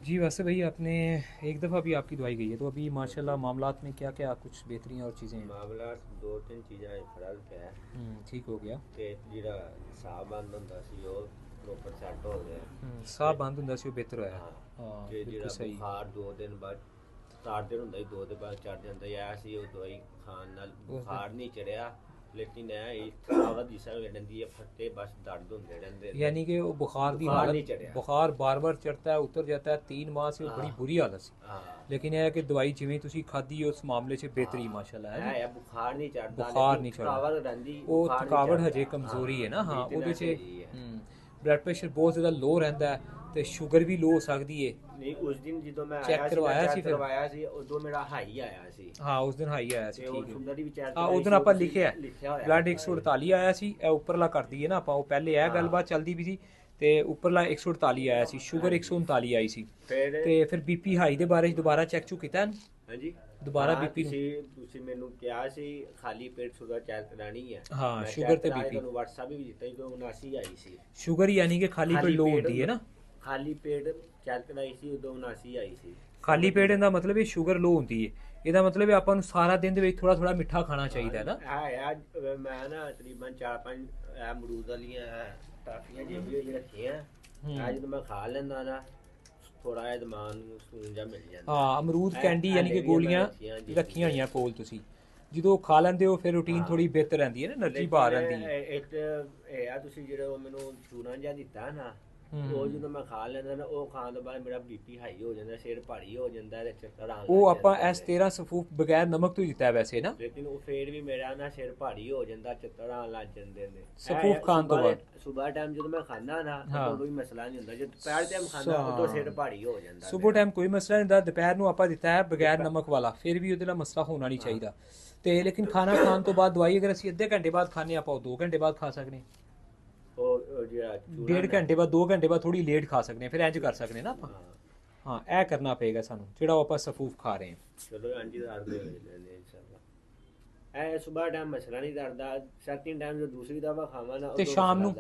जी वैसे भाई आपने एक दफ़ा भी आपकी दवाई गई है तो अभी माशाल्लाह मामलात में क्या क्या कुछ बेहतरी और चीज़ें हैं? ਮਾਮਲਾ ਦੋ ਤਿੰਨ ਚੀਜ਼ਾਂ 'ਚ ਫਰਕ ਪਿਆ। ठीक हो गया। ਪੇਟ ਜਿਹੜਾ ਸਾਹ ਬੰਦ ਹੁੰਦਾ ਸੀ ਉਹ ਪ੍ਰੋਪਰ ਸੈੱਟ ਹੋ ਗਿਆ। ਸਾਹ ਬੰਦ ਹੁੰਦਾ ਸੀ ਉਹ ਬਿਹਤਰ ਹੋਇਆ। ਹਾਂ ਹਾਂ ਤੇ ਬਿਲਕੁਲ ਜਿਹੜਾ ਸਹੀ। ਬੁਖਾਰ 2 ਦਿਨ ਬਾਅਦ 4 ਦਿਨ ਹੁੰਦਾ ਸੀ, 2 ਦੇ ਬਾਅਦ ਚੜ ਜਾਂਦਾ ਸੀ। ਇਹ ਸੀ ਉਹ ਦਵਾਈ ਖਾਣ ਨਾਲ ਬੁਖਾਰ ਨਹੀਂ ਚੜਿਆ, लेकिन थकावट जिस तरह रहती है, फट्टे बस दर्द होते रहते हैं। यानी कि वो बुखार की बुखार नहीं हालत, चढ़िया। बुखार बार बार चढ़ता है उतर जाता है, 3 माह से वो बड़ी बुरी हालत सी। हाँ लेकिन यह है कि दवाई जिवें तुसी खाधी उस मामले से बेहतरी माशाल्लाह है जी। बुखार नहीं चढ़ता, बुखार नहीं चढ़ता, थकावट रहती, वो बुखार नहीं थकावट चढ़ता। हजे कमजोरी है ना। हाँ weakness ਉਹਦੇ ਹੈਗੀ ਹੈ। ब्लड प्रेशर बहुत ज़्यादा लो रहता है ਤੇ ਸ਼ੂਗਰ ਵੀ ਲੋ ਹੋ ਸਕਦੀ ਹੈ। ਨਹੀਂ ਉਸ ਦਿਨ ਜਦੋਂ ਮੈਂ ਚੈੱਕ ਕਰਵਾਇਆ ਸੀ, ਫਿਰ ਕਰਵਾਇਆ ਸੀ ਉਦੋਂ ਮੇਰਾ ਹਾਈ ਆਇਆ ਸੀ। ਹਾਂ ਉਸ ਦਿਨ ਹਾਈ ਆਇਆ ਸੀ, ਤੇ ਉਹ ਠੀਕ ਹੈ। ਸੁੰਦਰ ਦੀ ਵੀ ਚੈੱਕ ਹਾਂ ਉਸ ਦਿਨ ਆਪਾਂ ਲਿਖਿਆ ਹੋਇਆ ਬਲੱਡ 148 ਆਇਆ ਸੀ। ਇਹ ਉੱਪਰਲਾ ਕਰ ਦਈਏ ਨਾ ਆਪਾਂ, ਉਹ ਪਹਿਲੇ ਇਹ ਗੱਲਬਾਤ ਚੱਲਦੀ ਵੀ ਸੀ ਤੇ ਉੱਪਰਲਾ 148 ਆਇਆ ਸੀ, ਸ਼ੂਗਰ 139 ਆਈ ਸੀ। ਤੇ ਫਿਰ ਬੀਪੀ ਹਾਈ ਦੇ ਬਾਰੇ ਦੁਬਾਰਾ ਚੈੱਕ ਚੁੱਕ ਕੀਤਾ ਇਹਨੂੰ? ਹਾਂਜੀ ਦੁਬਾਰਾ ਬੀਪੀ ਤੁਸੀਂ ਮੈਨੂੰ ਕਿਹਾ ਸੀ ਖਾਲੀ ਪੇਟ ਸ਼ੂਗਰ ਚੈੱਕ ਕਰਾਣੀ ਹੈ। ਹਾਂ ਸ਼ੂਗਰ ਤੇ ਬੀਪੀ ਤੁਹਾਨੂੰ WhatsApp ਵੀ ਦਿੱਤਾ ਜਦੋਂ 79 ਆਈ ਸੀ ਸ਼ੂਗਰ, ਯਾਨੀ ਕਿ ਖਾਲੀ ਪੇਟ ਲੋ ਹੁੰਦੀ ਹੈ ਨਾ। ਖਾਲੀ ਪੇਟ ਚੈੱਕ ਕਰਾਈ ਸੀ ਉਦੋਂ 79 ਆਈ ਸੀ। ਖਾਲੀ ਪੇਟ ਦਾ ਮਤਲਬ ਇਹ ਸ਼ੂਗਰ ਲੋ ਹੁੰਦੀ ਹੈ। ਇਹਦਾ ਮਤਲਬ ਹੈ ਆਪਾਂ ਨੂੰ ਸਾਰਾ ਦਿਨ ਦੇ ਵਿੱਚ ਥੋੜਾ ਥੋੜਾ ਮਿੱਠਾ ਖਾਣਾ ਚਾਹੀਦਾ ਹੈ ਨਾ। ਮੈਂ ਨਾ ਤਕਰੀਬਨ 4-5 ਅਮਰੂਦ ਵਾਲੀਆਂ ਟਾਫੀਆਂ ਜਿਹੜੀਆਂ ਰੱਖੀਆਂ, ਜਦੋਂ ਮੈਂ ਖਾ ਲੈਂਦਾ ਨਾ ਥੋੜਾ ਜਿਹਾ ਦਿਮਾਗ ਨੂੰ ਸਕੂਨ ਜਿਹਾ ਮਿਲ ਜਾਂਦਾ। ਹਾਂ ਅਮਰੂਦ ਕੈਂਡੀ ਯਾਨੀ ਕਿ ਗੋਲੀਆਂ ਰੱਖੀਆਂ ਹੋਈਆਂ ਕੋਲ, ਤੁਸੀਂ ਜਦੋਂ ਖਾ ਲੈਂਦੇ ਹੋ ਫਿਰ ਰੂਟੀਨ ਥੋੜੀ ਬਿਹਤਰ ਰਹਿੰਦੀ ਹੈ ਨਾ, એનર્ਜੀ ਬਾਹਰ ਰਹਿੰਦੀ ਹੈ। ਇੱਕ ਇਹ ਆ ਤੁਸੀਂ ਜਿਹੜਾ ਉਹ ਮੈਨੂੰ ਚੂਰਨ ਜਿਹਾ ਦਿੱਤਾ ਨਾ, ਉਹ ਜਦੋਂ ਮੈਂ ਖਾ ਲੈਂਦਾ ਨਾ, ਉਹ ਖਾਣ ਤੋਂ ਬਾਅਦ ਮੇਰਾ ਬੀਪੀ ਹਾਈ ਹੋ ਜਾਂਦਾ, ਸਿਰ ਭਾਰੀ ਹੋ ਜਾਂਦਾ ਤੇ ਚੱਕਰ ਆਉਣ ਲੱਗ ਉਹ ਆਪਾਂ S13 ਸਫੂਫ ਬਗੈਰ ਨਮਕ ਤੋਂ ਦਿੱਤਾ ਵੈਸੇ ਨਾ, ਲੇਕਿਨ ਉਹ ਫੇਰ ਵੀ ਮੇਰਾ ਨਾ ਸਿਰ ਭਾਰੀ ਹੋ ਜਾਂਦਾ, ਚੱਕਰ ਆਉਣ ਲੱਗ ਜਾਂਦੇ ਨੇ ਸਫੂਫ ਖਾਣ ਤੋਂ ਬਾਅਦ। ਸੁਬਹ ਟਾਈਮ ਜਦੋਂ ਮੈਂ ਖਾਂਦਾ ਨਾ ਉਦੋਂ ਵੀ ਮਸਲਾ ਨਹੀਂ ਹੁੰਦਾ, ਜਦ ਦੁਪਹਿਰ ਟਾਈਮ ਖਾਂਦਾ ਉਦੋਂ ਸਿਰ ਭਾਰੀ ਹੋ ਜਾਂਦਾ। ਸੁਬਹ ਟਾਈਮ ਕੋਈ ਮਸਲਾ ਨਹੀਂ ਹੁੰਦਾ, ਦੁਪਹਿਰ ਨੂੰ ਆਪਾਂ ਦਿੱਤਾ ਹੈ ਬਗੈਰ ਨਮਕ ਵਾਲਾ, ਫਿਰ ਵੀ ਉਹਦੇ ਨਾਲ ਮਸਲਾ ਹੋਣਾ ਨਹੀਂ ਚਾਹੀਦਾ। ਤੇ ਲੇਕਿਨ ਖਾਣਾ ਖਾਣ ਤੋਂ ਬਾਅਦ ਦਵਾਈ ਅਗਰ ਅਸੀਂ ਅੱਧੇ ਘੰਟੇ ਬਾਅਦ ਖਾਣੇ ਆਪਾਂ ਉਹ 2 ਘੰਟੇ ਬਾਅਦ ਖਾ ਸਕਦੇ ਹਾਂ। ਉਹ ਜਿਹੜਾ 1.5 ਘੰਟੇ ਬਾਅਦ 2 ਘੰਟੇ ਬਾਅਦ ਥੋੜੀ ਲੇਟ ਖਾ ਸਕਦੇ ਹਾਂ, ਫਿਰ ਇੰਜ ਕਰ ਸਕਦੇ ਨਾ ਆਪਾਂ। ਹਾਂ ਇਹ ਕਰਨਾ ਪਏਗਾ ਸਾਨੂੰ ਜਿਹੜਾ ਆਪਾਂ ਸਫੂਫ ਖਾ ਰਹੇ ਹਾਂ। ਚਲੋ ਆਂਟੀ ਦਾ ਅਰਦੇ ਹੋ ਜਾਂਦੇ ਇਨਸ਼ਾਅੱਲਾ। ਇਹ ਸੁਬਹ ਟਾਈਮ ਮਸਲਾ ਨਹੀਂ ਕਰਦਾ, ਸੈਕਿੰਡ ਟਾਈਮ ਜੋ ਦੂਸਰੀ ਦਵਾ ਖਾਵਾਂ ਨਾ ਤੇ ਸ਼ਾਮ ਨੂੰ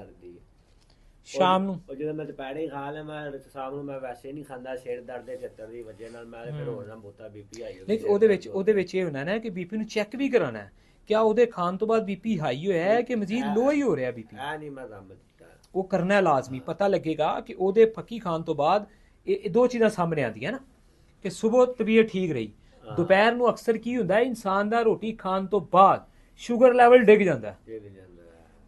ਉਹ ਜਦੋਂ ਮੈਂ ਦੁਪਹਿਰੇ ਖਾ ਲਿਆ, ਮੈਂ ਸ਼ਾਮ ਨੂੰ ਮੈਂ ਵੈਸੇ ਨਹੀਂ ਖਾਂਦਾ, ਸਿਰ ਦਰਦ ਦੇ ਚੱਕਰ ਦੀ ਵਜ੍ਹਾ ਨਾਲ ਮੈਂ ਫਿਰ ਹੋਰ ਨਾ ਬਹੁਤਾ ਬੀਪੀ ਹਾਈ ਹੋ ਗਿਆ। ਨਹੀਂ ਉਹਦੇ ਵਿੱਚ ਇਹ ਹੁੰਦਾ ਨਾ ਕਿ ਬੀਪੀ ਨੂੰ ਚੈੱਕ ਵੀ ਕਰਾਉਣਾ ਹੈ, क्या ਉਹਦੇ ਖਾਣ ਤੋਂ ਬਾਅਦ ਬੀਪੀ ਹਾਈ ਹੋਇਆ ਹੈ ਕਿ ਮਜ਼ੀਦ ਲੋ ਹੀ ਹੋ ਰਿਹਾ ਬੀਪੀ। ਨਹੀਂ ਮੈਂ ਕੰਮ ਕੀਤਾ, ਉਹ ਕਰਨਾ ਲਾਜ਼ਮੀ, ਪਤਾ ਲੱਗੇਗਾ ਕਿ ਉਹਦੇ ਫੱਕੀ ਖਾਣ ਤੋਂ ਬਾਅਦ ਇਹ 2 ਚੀਜ਼ਾਂ ਸਾਹਮਣੇ ਆਉਂਦੀਆਂ ਨਾ, ਕਿ ਸਵੇਰ ਤਬੀਅਤ ਠੀਕ ਰਹੀ, ਦੁਪਹਿਰ ਨੂੰ ਅਕਸਰ ਕੀ ਹੁੰਦਾ ਇਨਸਾਨ ਦਾ ਰੋਟੀ ਖਾਣ ਤੋਂ ਬਾਅਦ ਸ਼ੂਗਰ ਲੈਵਲ ਡਿੱਗ ਜਾਂਦਾ ਹੈ।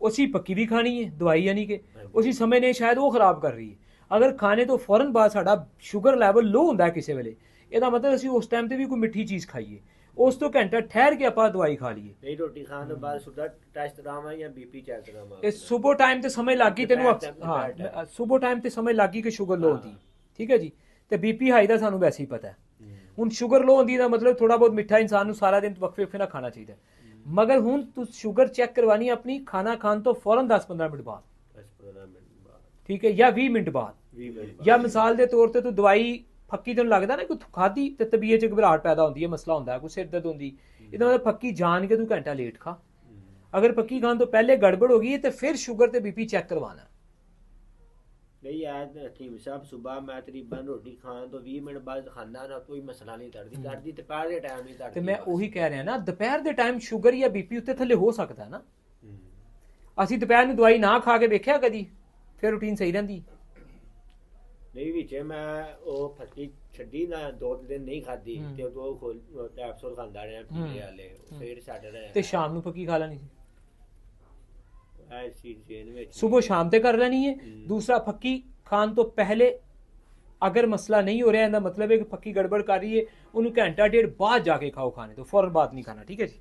ਉसी ਪੱਕੀ ਵੀ ਖਾਣੀ ਹੈ ਦਵਾਈ, ਯਾਨੀ ਕਿ ਉसी ਸਮੇਂ ਨੇ ਸ਼ਾਇਦ ਉਹ ਖਰਾਬ ਕਰ ਰਹੀ ਹੈ। ਅਗਰ ਖਾਣੇ ਤੋਂ ਫੌਰਨ ਬਾਅਦ ਸਾਡਾ ਸ਼ੂਗਰ ਲੈਵਲ ਲੋ ਹੁੰਦਾ ਕਿਸੇ ਵੇਲੇ, ਇਹਦਾ ਮਤਲਬ ਅਸੀਂ ਉਸ ਟਾਈਮ ਤੇ ਵੀ ਕੋਈ ਮਿੱਠੀ ਚੀਜ਼ ਖਾਈਏ, ਉਸ ਤੋਂ ਘੰਟਾ ਠਹਿਰ ਕੇ ਆਪਾਂ ਦਵਾਈ ਖਾ ਲਈਏ। ਨਹੀਂ ਰੋਟੀ ਖਾਣ ਤੋਂ ਬਾਅਦ ਸੁਬਹ ਟੈਸਟ ਕਰਾਵਾਂ ਜਾਂ ਬੀਪੀ ਚੈੱਕ ਕਰਾਵਾਂ? ਇਹ ਸਵੇਰ ਟਾਈਮ ਤੇ ਸਮਝ ਲੱਗ ਗਈ ਤੈਨੂੰ, ਹਾਂ ਸਵੇਰ ਟਾਈਮ ਤੇ ਸਮਝ ਲੱਗ ਗਈ ਕਿ ਸ਼ੂਗਰ ਲੋ ਹੁੰਦੀ, ਠੀਕ ਹੈ ਜੀ। ਤੇ ਬੀਪੀ ਹਾਈ ਦਾ ਸਾਨੂੰ ਵੈਸੇ ਹੀ ਪਤਾ ਹੈ। ਹੁਣ ਸ਼ੂਗਰ ਲੋ ਹੁੰਦੀ ਦਾ ਮਤਲਬ ਥੋੜਾ ਬਹੁਤ ਮਿੱਠਾ ਇਨਸਾਨ ਨੂੰ ਸਾਰਾ ਦਿਨ ਵਕਫੇ ਵਕਫੇ ਨਾਲ ਖਾਣਾ ਚਾਹੀਦਾ, ਮਗਰ ਹੁਣ ਤੂੰ ਸ਼ੂਗਰ ਚੈੱਕ ਕਰਵਾਣੀ ਆਪਣੀ ਖਾਣਾ ਖਾਣ ਤੋਂ ਫੌਰਨ 10-15 ਮਿੰਟ ਬਾਅਦ, ਠੀਕ ਹੈ, ਜਾਂ 20 ਮਿੰਟ ਬਾਅਦ। ਜਾਂ ਮਿਸਾਲ ਦੇ ਤੌਰ ਤੇ ਤੂੰ ਦਵਾਈ ਫੱਕੀ ਤੈਨੂੰ ਲੱਗਦਾ ਨਾ ਕਿ ਖਾਦੀ ਤੇ ਤਬੀਅਤ 'ਚ ਘਬਰਾਹਟ ਪੈਦਾ ਹੁੰਦੀ ਹੈ, ਮਸਲਾ ਹੁੰਦਾ ਕੋਈ ਸਿਰ ਦਰਦ ਹੁੰਦੀ, ਇਹਦਾ ਮਤਲਬ ਫੱਕੀ ਜਾਣ ਕੇ ਤੂੰ ਘੰਟਾ ਲੇਟ ਖਾ। ਅਗਰ ਪੱਕੀ ਖਾਣ ਤੋਂ ਪਹਿਲੇ ਗੜਬੜ ਹੋ ਗਈ ਹੈ ਤੇ ਫਿਰ ਸ਼ੂਗਰ ਤੇ ਬੀਪੀ ਚੈੱਕ ਕਰਵਾਣਾ। ਨਹੀਂ ਯਾਰ ਹਕੀਮ ਸਾਹਿਬ, ਸੁਬਹ ਮੈਂ ਤਕਰੀਬਨ ਰੋਟੀ ਖਾਣ ਤੋਂ 20 ਮਿੰਟ ਬਾਅਦ ਖਾਂਦਾ ਨਾ, ਕੋਈ ਮਸਲਾ ਨਹੀਂ ਕਰਦੀ ਦੁਪਹਿਰ ਦੇ ਟਾਈਮ ਨਹੀਂ ਕਰਦੀ। ਤੇ ਮੈਂ ਉਹੀ ਕਹਿ ਰਿਹਾ ਨਾ, ਦੁਪਹਿਰ ਦੇ ਟਾਈਮ ਸ਼ੂਗਰ ਜਾਂ ਬੀਪੀ ਉੱਤੇ ਥੱਲੇ ਹੋ ਸਕਦਾ ਨਾ। ਅਸੀਂ ਦੁਪਹਿਰ ਨੂੰ ਦਵਾਈ ਨਾ ਖਾ ਕੇ ਵੇਖਿਆ ਕਦੀ, ਫਿਰ ਰੂਟੀਨ ਸਹੀ ਰਹਿੰਦੀ। ਨਹੀਂ ਵਿੱਚ ਮੈਂ ਉਹ ਫੱਕੀ ਛੱਡੀ ਨਾ, 2 ਦਿਨ ਨਹੀਂ ਖਾਦੀ ਤੇ ਉਹ ਕੈਪਸੂਲ ਖਾਂਦਾ ਰਿਹਾ ਪੀਲੇ ਵਾਲੇ, ਫਿਰ ਛੱਡ ਰਿਹਾ। ਤੇ ਸ਼ਾਮ ਨੂੰ ਪੱਕੀ ਖਾ ਲੈਣੀ ਸੀ, ਐਸੀ ਚੇਨ ਵਿੱਚ ਸੁਬਹ ਸ਼ਾਮ ਤੇ ਕਰ ਲੈਣੀ ਹੈ। ਦੂਸਰਾ ਫੱਕੀ ਖਾਣ ਤੋਂ ਪਹਿਲੇ ਅਗਰ ਮਸਲਾ ਨਹੀਂ ਹੋ ਰਿਹਾ, ਇਹਦਾ ਮਤਲਬ ਹੈ ਕਿ ਫੱਕੀ ਗੜਬੜ ਕਰ ਰਹੀ ਹੈ, ਉਹਨੂੰ ਘੰਟਾ ਡੇਢ ਬਾਅਦ ਜਾ ਕੇ ਖਾਓ, ਖਾਣੇ ਤੋਂ ਫੌਰਨ ਬਾਅਦ ਨਹੀਂ ਖਾਣਾ, ਠੀਕ ਹੈ ਜੀ।